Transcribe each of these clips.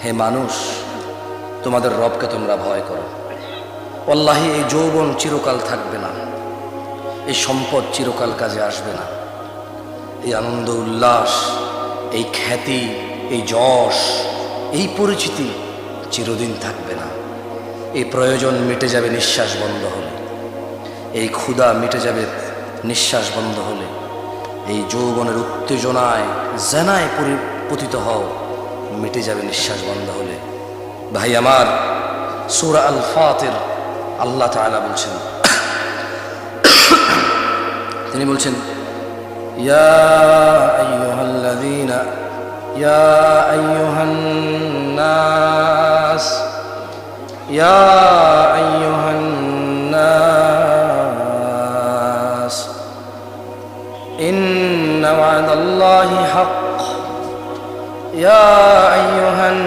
হে মানুষ, তোমাদের রবকে তোমরা ভয় করো। আল্লাহি এই যৌবন চিরকাল থাকবে না, এই সম্পদ চিরকাল কাজে আসবে না, এই আনন্দ উল্লাস, এই খ্যাতি, এই যশ, এই পরিচিতি চিরদিন থাকবে না। এই প্রয়োজন মিটে যাবে নিঃশ্বাস বন্ধ হলে, এই ক্ষুধা মিটে যাবে নিঃশ্বাস বন্ধ হলে, এই যৌবনের উত্তেজনায় জেনায় পতিত হও মিটে যাবে নিঃশ্বাস বন্ধ হলে। ভাই আমার, সূরা আল ফাতির আল্লাহ তাআলা বলছেন, তিনি বলছেন ইয়া আইয়ুহাল্লাযীনা ইয়া আইয়ুহান নাস ইয়া আইয়ুহান নাস ইন্না ওয়া'দাল্লাহি হাক্ক ইয়া আইয়ুহান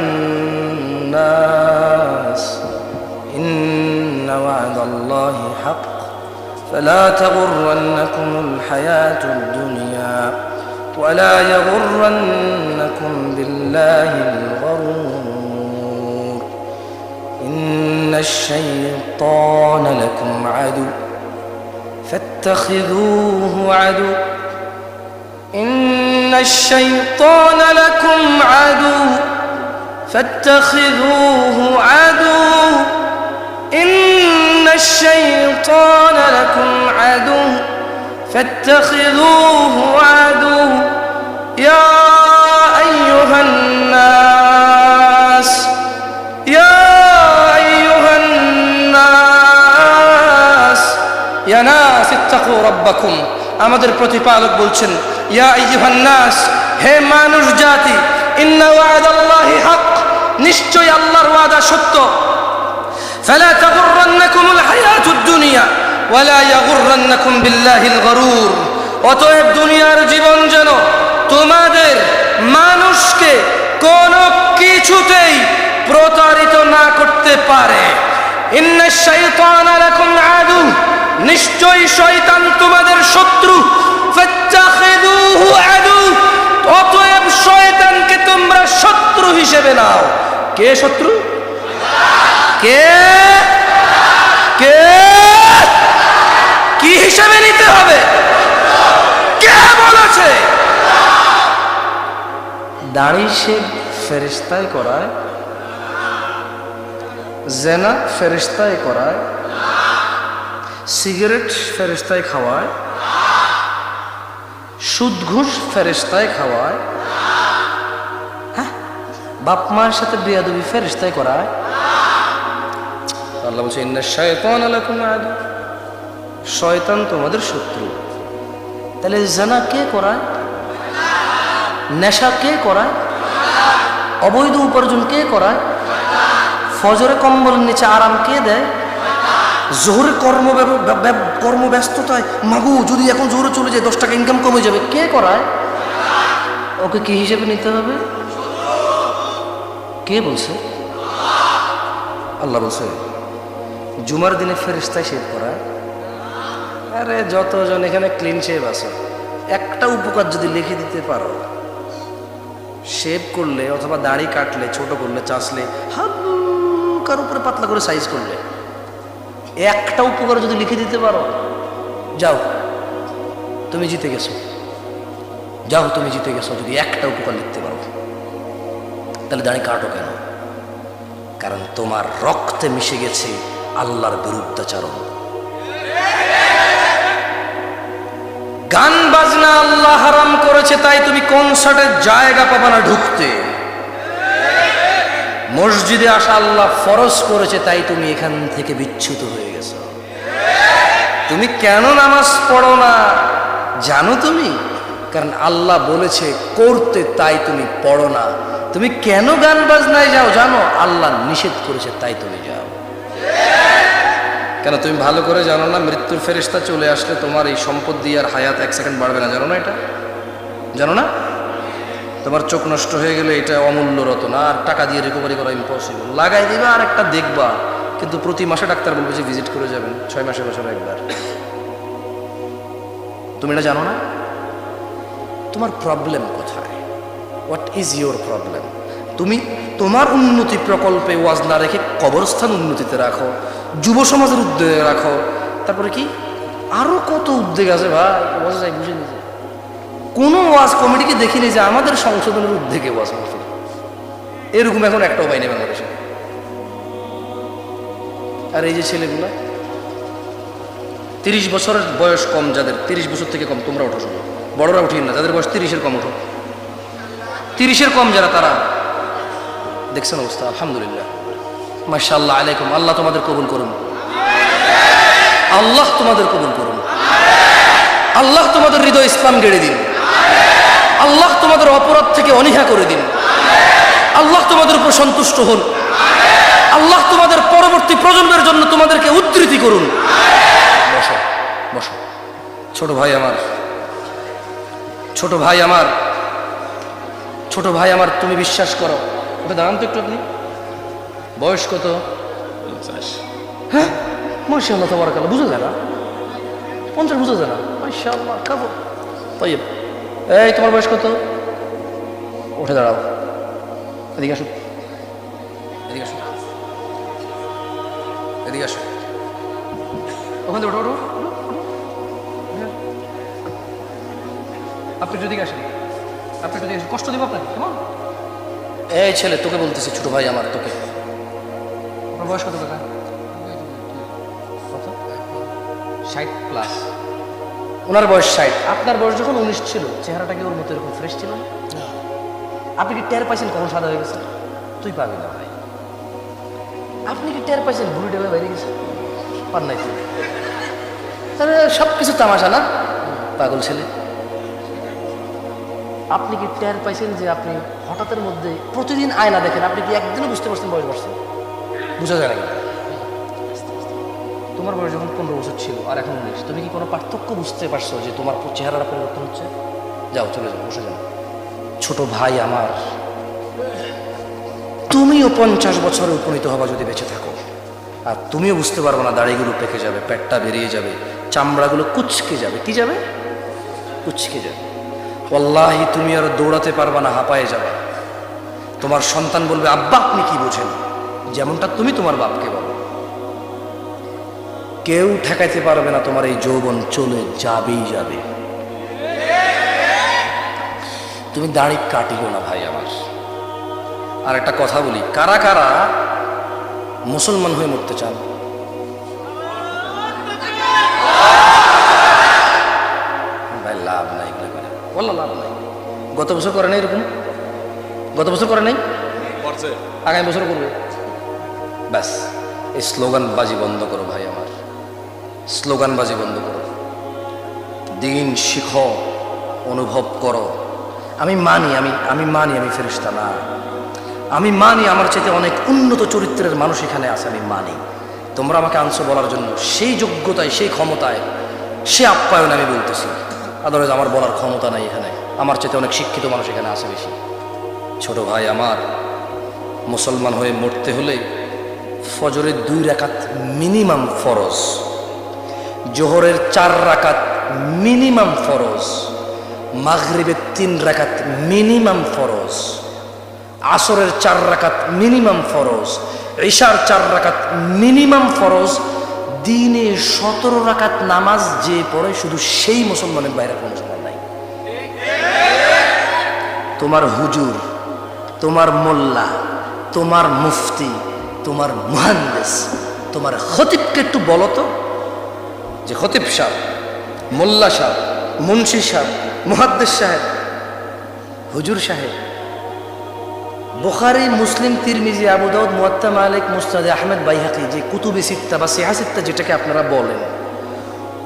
নাস ইন্না ওয়া'দাল্লাহি হাক্ক فلا تغرنكم الحياة الدنيا ولا يغرنكم بالله الغرور إن الشيطان لكم عدو فاتخذوه عدو إن الشيطان لكم عدو فاتخذوه عدو إن الشيطان لكم عدو فاتخذوه عدو يا أيها الناس يا أيها الناس يا ناس اتقوا ربكم আমাদের প্রতিপালক বলছেন ইয়া আইয়ুহান নাস, হে মানুষ জাতি, ইন্না ওয়া'দাল্লাহি হক, নিশ্চয় আল্লাহর ওয়াদা সত্য। فلا تغرنكم الحياة الدنيا ولا يغرنكم بالله الغرور, অতএব দুনিয়ার জীবন যেন তোমাদের মানুষকে কোনো কিছুতেই প্রতারিত না করতে পারে। ইন্নাশ শাইতানা লাকুম আদু, নিশ্চয়ই শয়তান তোমাদের শত্রু। ফাত্তাখিযুহু আদু, অতএব শয়তানকে তোমরা শত্রু হিসেবে নাও। কে শত্রু? কে কে কি হিসাবে নিতে হবে? কে বলেছে? দাড়ি শেভ ফেরেশতায় করায়, জেনা ফেরেশতায় করায়, সিগারেট ফেরেশতায় খাওয়ায়, সুদ ঘুষ ফেরেশতায় খাওয়ায়, হ্যাঁ, বাপ মায়ের সাথে বেয়াদবি ফেরেশতায় করায়। আল্লাহ বলছে ইন্নাশ শাইতানা লাকুম আদু, শয়তান তোমাদের শত্রু। তাহলে জানা কে করায়? নেশা কে করায়? অবৈধ উপার্জন কে করায়? ফজরে কম্বলের নিচে আরাম কে দেয়? জোহরে কর্মব্যস্ততায় মাগু যদি এখন জোহরে চলে যায় 10 টাকা ইনকাম কমে যাবে, কে করায়? ওকে কি হিসেবে নিতে হবে? কে বলছে? আল্লাহ বলছে জুমার দিনে ফেরেশতায় শেভ করায়। আরে যতজন এখানে ক্লিন শেভ আছে, একটা উপকার যদি লিখে দিতে পারো, শেভ করলে অথবা দাড়ি কাটলে, ছোট করলে, চাষলে, হালকার উপরে পাতলা করে সাইজ করলে, একটা উপকার যদি লিখে দিতে পারো, যাও তুমি জিতে গেছো। যাও তুমি জিতে গেছো যদি একটা উপকার লিখতে পারো। তাহলে দাড়ি কাটো কেন? কারণ তোমার রক্তে মিশে গেছে আল্লাহর বিরুদ্ধাচরণ। গান বাজনা আল্লাহ হারাম করেছে, তাই তুমি কনসার্টের জায়গা পাবা না ঢুকতে। মসজিদে আসা আল্লাহ ফরজ করেছে, তাই তুমি এখান থেকে বিচ্যুত হয়ে গেছো। তুমি কেন নামাজ পড়ো না জানো তুমি? কারণ আল্লাহ বলেছে করতে, তাই তুমি পড়ো না। তুমি কেন গান বাজনায় যাও জানো? আল্লাহ নিষেধ করেছে, তাই তুমি যাও। কেন তুমি ভালো করে জানো না মৃত্যুর ফেরেশতা চলে আসলে তোমার এই সম্পদ দিয়ে আর হায়াত 1 সেকেন্ড বাড়বে না? জানো না এটা? জানো না? তোমার চোখ নষ্ট হয়ে গেলে এটা অমূল্য রত্ন, আর টাকা দিয়ে রিকভারি করা ইম্পসিবল। লাগাই দিবা আর একটা দেখবা, কিন্তু প্রতি মাসে ডাক্তার বলবে যে ভিজিট করে যাবেন, 6 মাসে বছরে একবার। তুমি এটা জানো না? তোমার প্রবলেম কোথায়? What is your problem? তোমার উন্নতি প্রকল্পে ওয়াজ না রেখে কবরস্থান উন্নতিতে রাখো, যুব সমাজের উদ্যোগে রাখো, তারপরে কি আরো কত উদ্যোগ আছে ভাই, ওয়াজ যাই বুঝে নিজে। কোনো ওয়াজ কমিটিকে দেখিনি যে আমাদের সংশোধনের উদ্যোগে ওয়াজ মাহফিল, এরকম এখন একটাও পাইনি বাংলাদেশে। আর এই যে ছেলেগুলো 30 বছরের বয়স কম, যাদের 30 বছর থেকে কম, তোমরা ওঠো শুনো, বড়রা উঠিয়ে না, যাদের বয়স 30-এর কম ওঠো, 30-এর কম যারা, তারা দেখছেন অবস্থা। আলহামদুলিল্লাহ, মাশাআল্লাহ আলাইকুম। আল্লাহ তোমাদের কবুল করুন, আল্লাহ তোমাদের কবুল করুন, আল্লাহ তোমাদের হৃদয় ইসলাম গেড়ে দিন, আল্লাহ তোমাদের অপরাধ থেকে অনীহা করে দিন, আল্লাহ তোমাদের উপর সন্তুষ্ট হন, আল্লাহ তোমাদের পরবর্তী প্রজন্মের জন্য তোমাদেরকে উদ্ধৃতি করুন। বসো বসো। ছোট ভাই আমার, ছোট ভাই আমার, ছোট ভাই আমার, তুমি বিশ্বাস করো, ওটা দাঁড়ান তো একটু। আপনি বয়স কত? 50। হ্যাঁ, মাশাআল্লাহ তাবারাকাল্লাহ। বুঝা যায় না? 50 বুঝা যায় না? মাশাআল্লাহ। খাবো তাইব। এই তোমার বয়স কত? উঠে দাঁড়াও, এদিকে আসো, এদিকে আসো, এদিকে আসো, ওখান থেকে ওঠো, ওঠো। আপনি যদি আসেন, আপনি যদি কষ্ট দিব আপনাকে, কেমন? এই ছেলে, তোকে বলতেছি, ছোট ভাই আমার, তোকে। আপনার বয়স কত টাকা? কত? 60+। ওনার বয়স 60, আপনার বয়স যখন 19 ছিল, চেহারাটা কি ওর মতো এরকম ফ্রেশ ছিল না? আপনি কি টের পাইছেন কখন সাদা হয়ে গেছে? তুই পাবি না ভাই। আপনি কি টের পাইছেন বুড়ি ডেবে বাইরে গেছে? পার নাই তুই। তাহলে সব কিছু তামাশা না, পাগল ছেলে। আপনি কি টের পাইছেন যে আপনি হঠাৎের মধ্যে প্রতিদিন আয়না দেখেন, আপনি কি একদিনও বুঝতে পারছেন বয়স বাড়ছে? বুঝা যায় নাকি? তোমার বয়স যখন 15 বছর ছিল আর এখন 19, তুমি কি কোনো পার্থক্য বুঝতে পারছো যে তোমার চেহারাটা পরিবর্তন হচ্ছে? যাও, চলে যাও, বসে যাও। ছোট ভাই আমার, তুমিও 50 বছরে উপনীত হবা যদি বেঁচে থাকো, আর তুমিও বুঝতে পারবো না, দাড়িগুলো পেকে যাবে, পেটটা বেরিয়ে যাবে, চামড়াগুলো কুচকে যাবে। কি যাবে? কুচকে যাবে। ওয়াল্লাহি তুমি আর দৌড়াতে পারবা না, হাঁপায়ে যাবে। তোমার সন্তান বলবে, আব্বা আপনি কি বোঝেন, যেমনটা তুমি তোমার বাপকে বলো। কেউ ঠেকাইতে পারবে না, তোমার এই যৌবন চলে যাবেই যাবে। তুমি দাড়ি কাটিও না ভাই আমার। আর একটা কথা বলি, কারা কারা মুসলমান হয়ে মরতে চান? ভাই লাভ নাই, এগুলো করে বললো লাভ নাই। গত বছর করে নাই এরকম? গত বছর করে নাই, আগামী বছর করবে। ব্যাস, এই স্লোগানবাজি বন্ধ করো ভাই আমার, স্লোগানবাজি বন্ধ করো। দিন শিখো, অনুভব করো। আমি মানি, আমি মানি আমি ফেরেশতা না, আমি মানি আমার চাইতে অনেক উন্নত চরিত্রের মানুষ এখানে আছে, আমি মানি। তোমরা আমাকে আনছো বলার জন্য, সেই যোগ্যতায়, সেই ক্ষমতায়, সে আপ্যায়ন আমি বলতেছি। আদারওয়াইজ আমার বলার ক্ষমতা নাই এখানে, আমার চাইতে অনেক শিক্ষিত মানুষ এখানে আছে বেশি। ছোট ভাই আমার, মুসলমান হয়ে মরতে হলে ফজরের 2 রাকাত মিনিমাম ফরজ, জোহরের 4 রাকাত মিনিমাম ফরজ, মাগরিবের 3 রাকাত মিনিমাম ফরজ, আসরের 4 রাকাত মিনিমাম ফরজ, ইশার 4 রাকাত মিনিমাম ফরজ। দিনে 17 রাকাত নামাজ যে পড়ে, শুধু সেই মুসলমানের বাইরে কোনো মুসলমান নাই। তোমার হুজুর, তোমার মোল্লা, তোমার মুফতি, তোমার মুহাদ্দিস, তোমার খতিবকে একটু বলো তো, যে খতিব সাহেব, মোল্লা সাহেব, মুন্সি সাহেব, মুহাদ্দিস সাহেব, হুজুর সাহেব, বুখারী, মুসলিম, তিরমিজি, আবু দাউদ, মুওয়াত্তা মালিক, মুসনাদ আহমেদ, বাইহাকি, যে কুতুবে সিত্তা বা সিহা সিত্তা যেটাকে আপনারা বলেন,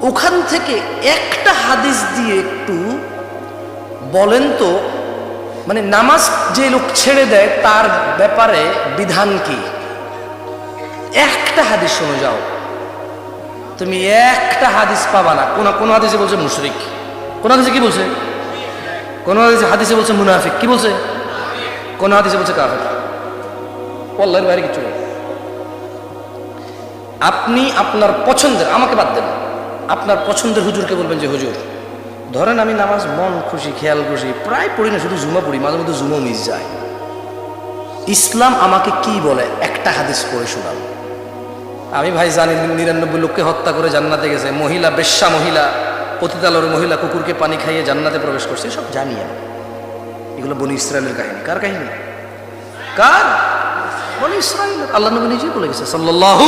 ওখান থেকে একটা হাদিস দিয়ে একটু বলেন তো, মানে নামাজ যে লোক ছেড়ে দেয় তার ব্যাপারে বিধান কি? একটা হাদিস শোনো যাও, তুমি একটা হাদিস পাবা না। কোন হাদিসে বলছে মুশরিক, কোন হাদিসে কি বলছে? কোন হাদিসে বলছে মুনাফিক, কি বলছে? কোন হাদিসে বলছে কাফের। আল্লাহর বাইরে কিছু নেই। আপনি আপনার পছন্দের, আমাকে বাদ দেন, আপনার পছন্দের হুজুরকে বলবেন যে হুজুর, ধরেন আমি নামাজ মন খুশি খেয়াল খুশি প্রায় পড়ি না, শুধু জুমা পড়ি, মাঝে মধ্যে জুমা মিস যায়, ইসলাম আমাকে কি বলে একটা হাদিস পড়ে শোনান। আমি ভাই জানি 99 লোককে হত্যা করে জান্নাতে গেছে, মহিলা বেশ্যা মহিলা, পতিতালয়ের মহিলা কুকুরকে পানি খাইয়ে জান্নাতে প্রবেশ করছে, সব জানি আমি। এগুলো বনি ইসরায়েলের কাহিনী। কার কাহিনী? কার? বনি ইসরায়েলের। আল্লাহ নবী নিজেই বলে গেছে সাল্লাল্লাহু।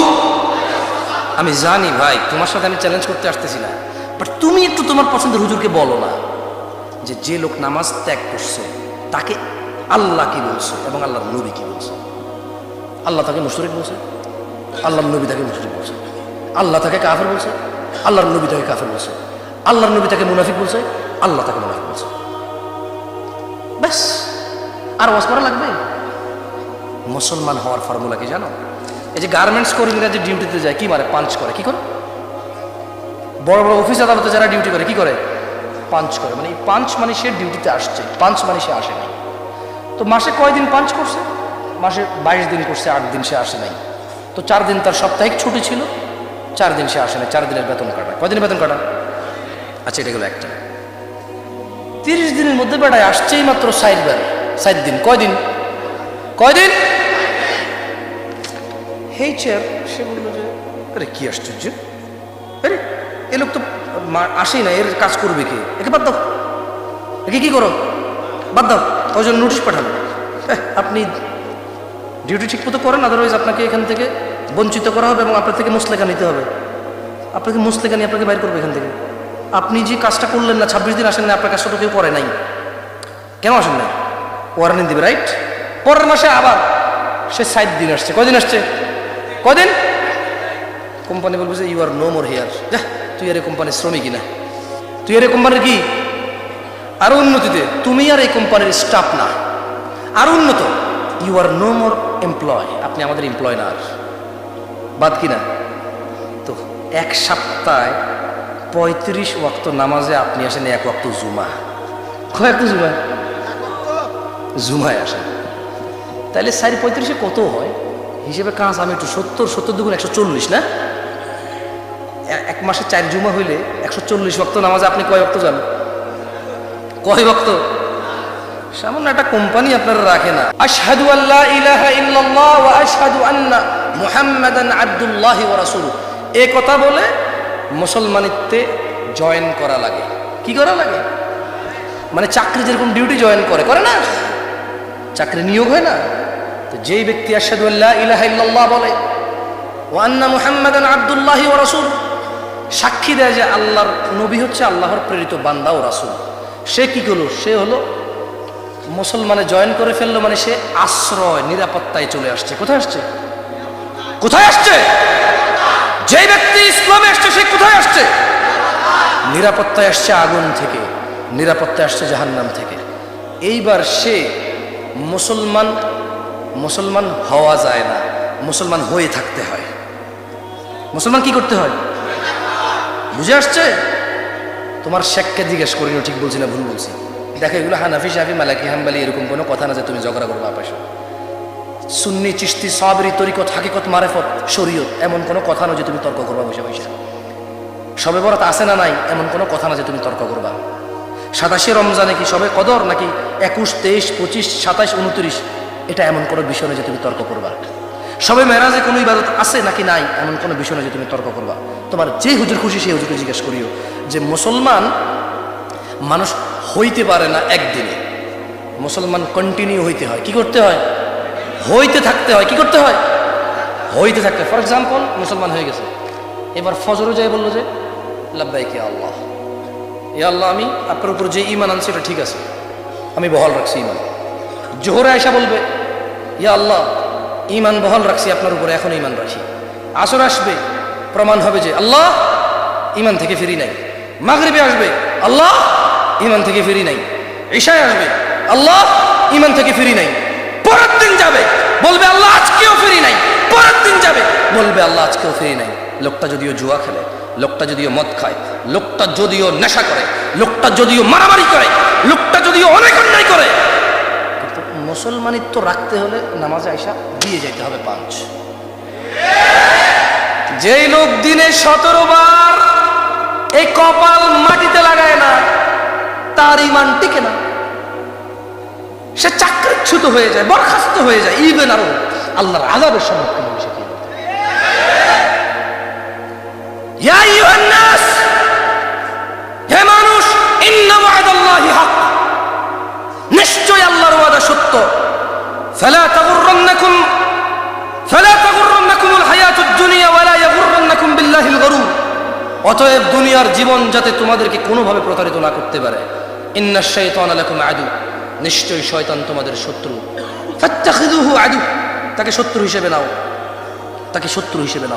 আমি জানি ভাই, তোমার সাথে আমি চ্যালেঞ্জ করতে আসতেছি না, বাট তুমি একটু তোমার পছন্দের হুজুরকে বলো না যে যে লোক নামাজ ত্যাগ করছে তাকে আল্লাহ কি বলছে এবং আল্লাহর নবী কি বলছে। আল্লাহ তাকে মুশরিক বলছে, আল্লাহর নবী তাকে মুশরিক বলছে। আল্লাহ তাকে কাফের বলছে, আল্লাহর নবী তাকে কাফের বলছে। আল্লাহর নবী তাকে মুনাফিক বলছে, আল্লাহ তাকে মুনাফিক বলছে। ব্যাস, আর ওয়াজ করা লাগবে? মুসলমান হওয়ার ফর্মুলা কি জানো? এই যে গার্মেন্টস কর্মীরা যে ডিউটিতে যায়, কি মারে? পাঞ্চ করে। কি করে? বড় বড় অফিস আদালতে যারা ডিউটি করে, কি করে? পাঞ্চ করে। মানে এই পাঞ্চ মানে সে ডিউটিতে আসছে, পাঞ্চ মানে সে আসে নাই। তো মাসে কয়দিন পাঞ্চ করছে? মাসে 22 দিন করছে, 8 দিন সে আসে নাই। তো 4 দিন তার সাপ্তাহিক ছুটি ছিল, 4 দিন সে আসে নাই, 4 দিনের বেতন কাটা। কয়দিনের বেতন কাটা? আচ্ছা, এটা গেল একটা। 30 দিনের মধ্যে বেড়ায় আসছেই মাত্র 7 দিন। কয়দিন? কয়দিন? হেই চেয়ার, সে বললো যে আরে কি আশ্চর্য, আরে এ লোক তো আসেই না, এর কাজ করবে কে? একে বাদ দাও, একে কি করো, বাদ দাও। ওই জন্য নোটিশ পাঠানো, আপনি ডিউটি ঠিক মতো করেন, আদারওয়াইজ আপনাকে এখান থেকে বঞ্চিত করা হবে এবং আপনার থেকে মুসলেখা নিতে হবে। আপনাকে মুসলেখা নিয়ে আপনাকে বাইর করবে এখান থেকে। আপনি যে কাজটা করলেন না, 26 দিন আসেন না, আপনার কাজটা তো কেউ করে নাই, কেন আসেন না? ওয়ার্নিং দিবে, রাইট? পরের মাসে আবার সে 7 দিন আসছে। কয়দিন আসছে? কয়দিন? কোম্পানি বলবে যে you are no more here. যা, তুই আর এই কোম্পানির শ্রমিকই না, তুই আর এই কোম্পানির কি আরো উন্নতিতে, তুমি আর এই কোম্পানির স্টাফ না, আরো উন্নত। You are no more employee, আপনি আমাদের এমপ্লয় না আর। বাদ কি না? তো এক সপ্তাহে 35 ওয়াক্ত নামাজে আপনি আসেন 1 ওয়াক্ত জুমা। কয় ওয়াক্ত জুমা? জুমায় আসেন। তাহলে 4-35 কত হয় হিসেবে কাজ? আমি একটু 70 দুগুণ 140 না? এক মাসে 4 জুমা হইলে 140 ওয়াক্ত নামাজে আপনি কয় ওয়াক্ত যান? কয় ওয়াক্ত? সামান্য একটা কোম্পানি আপনারা রাখে না। আশহাদু আল্লা ইলাহা ইল্লাল্লাহ ওয়া আশহাদু আন্না মুহাম্মাদান আবদুল্লাহি ওয়া রাসূলুহু, এই কথা বলে মুসলমানিত্বে জয়েন করা লাগে। কি করা লাগে? মানে চাকরি যেরকম ডিউটি জয়েন করে না, চাকরি নিয়োগ হয় না? তো যেই ব্যক্তি আশহাদু আল্লা ইলাহা ইল্লাল্লাহ বলে, ওয়া আন্না মুহাম্মাদান আবদুল্লাহি ওয়া রাসূলুহু, সাক্ষী দেয় যে আল্লাহর নবী হচ্ছে আল্লাহর প্রেরিত বান্দা ও রাসূল, সে কি করলো? সে হলো মুসলমানে জয়েন করে ফেললো, মানে সে আশ্রয় নিরাপত্তায় চলে আসছে। কোথায় আসছে? কোথায় আসছে? যে ব্যক্তি ইসলামে আসছে সে কোথায় আসছে? নিরাপত্তায় আসছে আগুন থেকে, নিরাপত্তায় আসছে জাহান্নাম থেকে। এইবার সে মুসলমান হওয়া যায় না, মুসলমান হয়ে থাকতে হয়। মুসলমান কি করতে হয়? বুঝে আসছে? তোমার শেখকে জিজ্ঞেস করিনি ঠিক বলছি না ভুল বলছি? দেখো, এগুলো হানাফি, শাফি, মালিকি, হাম্বলি এরকম কোনো কথা না যে তুমি ঝগড়া করবা আপস। সুন্নি, চিশতি, সাবরি, তরিকত, হাকিকত, মারেফত, শরীয়ত এমন কোনো কথা না যে তুমি তর্ক করবা বসে বসে। সবে বরাত আছে না নাই এমন কোনো কথা না যে তুমি তর্ক করবা। 27 রমজানে কি সবে কদর নাকি 21, 23, 25, 27, 29 এটা এমন কোনো বিষয় না যে তুমি তর্ক করবা। সবে মেরাজে কোনো ইবাদত আছে নাকি নাই এমন কোনো বিষয় না যে তুমি তর্ক করবা। তোমার যে হুজুর খুশি সেই হুজুরকে জিজ্ঞেস করিও যে মুসলমান মানুষ হইতে পারে না একদিনে, মুসলমান কন্টিনিউ হইতে হয়। কি করতে হয়? হইতে থাকতে হয়। কি করতে হয়? হইতে থাকতে হয়। ফর এক্সাম্পল, মুসলমান হয়ে গেছে, এবার ফজরও যায় বললো যে লাব্বাইক ইয়া আল্লাহ, ইয়া আল্লাহ আমি আপনার উপর যে ঈমান আনছি এটা ঠিক আছে, আমি বহাল রাখছি ঈমান। জোহরে আয়সা বলবে ইয়া আল্লাহ ঈমান বহাল রাখছি আপনার উপরে, এখন ঈমান রাখি। আসর আসবে, প্রমাণ হবে যে আল্লাহ ঈমান থেকে ফিরি নাই। মাগরিবে আসবে, আল্লাহ ঈমান থেকে ফিরি নাই। ঈশায় আসবে, আল্লাহ ঈমান থেকে ফিরি নাই। পরের দিন যাবে, বলবে আল্লাহ আজকেও ফিরি নাই। পরের দিন যাবে, বলবে আল্লাহ আজকেও ফিরি নাই। লোকটা যদিও জুয়া খেলে, লোকটা যদিও মদ খায়, লোকটা যদিও নেশা করে, লোকটা যদিও মারামারি করে, লোকটা যদিও অনেক অন্যায় করে, কিন্তু মুসলমানিত্ব রাখতে হলে নামাজে আয়সা দিয়ে যেতে হবে 5। যেই লোক দিনে 17 বার এই কপাল মাটিতে লাগায় না, তার ঈমান টিকে না। সে চাকরিচ্যুত হয়ে যায়, বরখাস্ত হয়ে যায়, ইভেন আরো আল্লাহর আযাবের সম্মুখীন হবে সে। ইয়া আইয়ুহান নাস, হে মানুষ, ইন্না ওয়াদাল্লাহি হক, নিশ্চয় আল্লাহর ওয়াদা সত্য। ফালা তাগুররান্নাকুমুল হায়াতুদ দুনিয়া ওয়ালা ইয়াগুররান্নাকুম বিল্লাহিল গরুর। অতএব দুনিয়ার জীবন যাতে তোমাদেরকে কোনোভাবে প্রতারিত না করতে পারে। ইন্নাশ শাইতানা লাকুম আদু, নিশ্চয় শয়তান তোমাদের শত্রু। ফাত্তাখিযুহু আদু, তাকে শত্রু হিসেবে নাও, তাকে শত্রু হিসেবে নাও।